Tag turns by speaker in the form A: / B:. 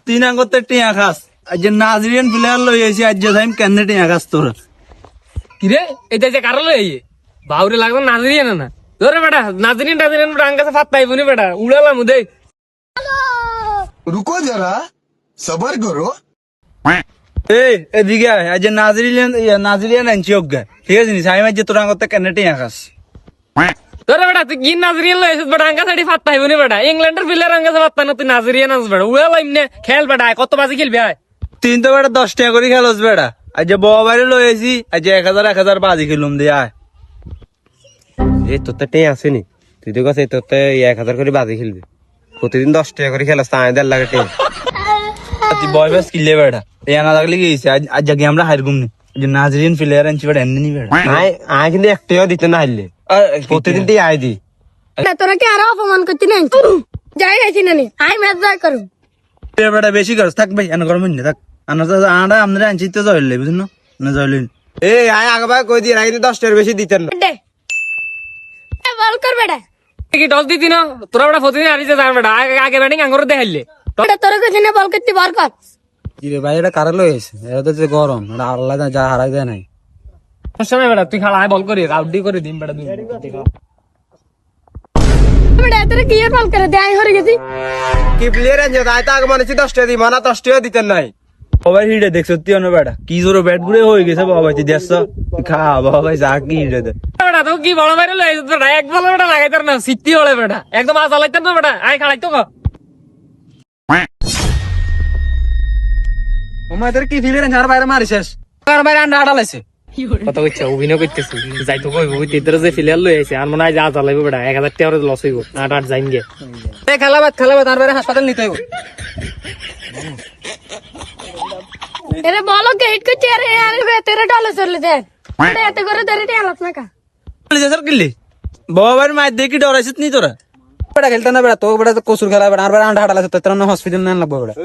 A: তিন আঙ্গতে টিয়া খাস আজ যে নাজরিয়ান প্লেয়ার লই আইছি আজ যে টাইম কেন টিয়া খাস তোরা
B: কিরে এটা যে কারো লই বাউরে লাগবে নাজরিয়ান না ধরে বেটা নাজরিয়ান বেটা আঙ্গাছে ফাত পাইবো নি বেটা উড়ালাম দে
C: रुको जरा सबर करो
A: এই এদিকে আয় আজ যে নাজরিয়ান আনছি অজ্ঞা ঠিক আছে নি সাইম আজ যে তোর আঙ্গতে কেন টিয়া খাস
B: ধরে বেটা তুই কি নাজরিয়ান লই আছিস বেটা আঙ্গাছে ফাত পাইবো নি বেটা ইংল্যান্ডের প্লেয়ার আঙ্গাছে ফাত পাই না তুই নাজরিয়ান আছিস বেটা উড়ালাম নে খেল বেটা কত বাজি খেলবি আয়
A: তিন তো বেটা 10 টাকা করে খেলোস বেটা আজ যে বউ বাইরে লই আইছি আজ যে 1000 বাজি খেলুম দে আয়
D: এই তোর তো টেঁ আসেনি তুই তো কাছে তোর তো 1000 করে বাজি খেলবি প্রতিদিন 10 টাকা করে খেলাস তা আয় লাগে টেঁ
A: তুই বয় বাস কিলে বেটা এই না লাগলে কি হইছে আজ জাগে আমরা হারগুম নি যে নাজরিয়ান প্লেয়ার আনছি বেটা এমনি নি বেটা
D: আয় আয় কিন্তু 1 টাকাও দিতে না হারলে প্রতিদিন তুই আয় দি
E: তোরা কি আরো অপমান করতে নাই যাই গেছি না নি আই ম্যাচ জয় করু
A: বেটা বেশি করছ থাক ভাই এনে গরম হইনি থাক আনা তো আন্ডা আমরা আনছি তো জয়লে বুঝুন না জয়লে
D: এই আয় আগবা কই দি রাই 10 টাকার বেশি দিতেন না
E: দে বল কর বেটা
B: কি টস দিতি না তোরা বেটা প্রতিদিন হারিয়ে যান বেটা আগে ব্যাটিং আঙ্গুরে দেখাইলে
E: বেটা তোরা কইছিস না বল করতে বার কর
A: কি রে ভাই এটা কারা লই আইছে এটা তো যে গরম এটা আল্লাহ যা হারাই দেয় নাই
B: সমস্যা নাই বেটা তুই খালা আয় বল করি আউটডি করে দিম বেটা দুই
E: বেটা তোরা কি আর বল করে দে আই হরে গেছি
D: কি প্লেয়ার আনছে তাই তো আগে মনে হচ্ছে 10 টাকা দি মানা 10 টাকা দিতেন নাই
A: বাবা হিড়ে দেখ সত্যি অন্য বেটা কি জোরে ব্যাট ঘুরে হয়ে গেছে বাবা তুই দেখছ খা বাবা যা কি হিড়ে দে
B: বেটা তো কি বড় বাইরে লই আইছিস বেটা এক বল বেটা লাগাইতার না সিটি হলে বেটা একদম আজা লাইতার না বেটা আয় খালাই তো
A: ওমাদের কি ফিলের আর বাইরে মারিছিস
B: আর বাইরে আন্ডা আড়ালাইছে কথা কইছে অভিনয় করতেছিস যাই তো কইব ওই তেদরে যে ফিলিয়ার লই আইছে আর মনে হয় যা জ্বালাইবো বেটা 1000 টাকা লস হইব আট যাইন গে এই খেলাবাদ আর বাইরে হাসপাতাল নিতে হইব
E: এরে বল কে হিট করতে আরে আরে বে তেরে ডলে চলে দে বেটা এত করে ধরে দে আলাপ না কা
A: স্যার কিল্লি বাবা বাইরে মার দেখি ডরাইছিস নি তোরা বেটা খেলতে না বেটা তো বেটা কসুর খেলা বেটা আর বাইরে আন্ডা হাটালাছে তো তোরা হসপিটাল নেন লাগবে বেটা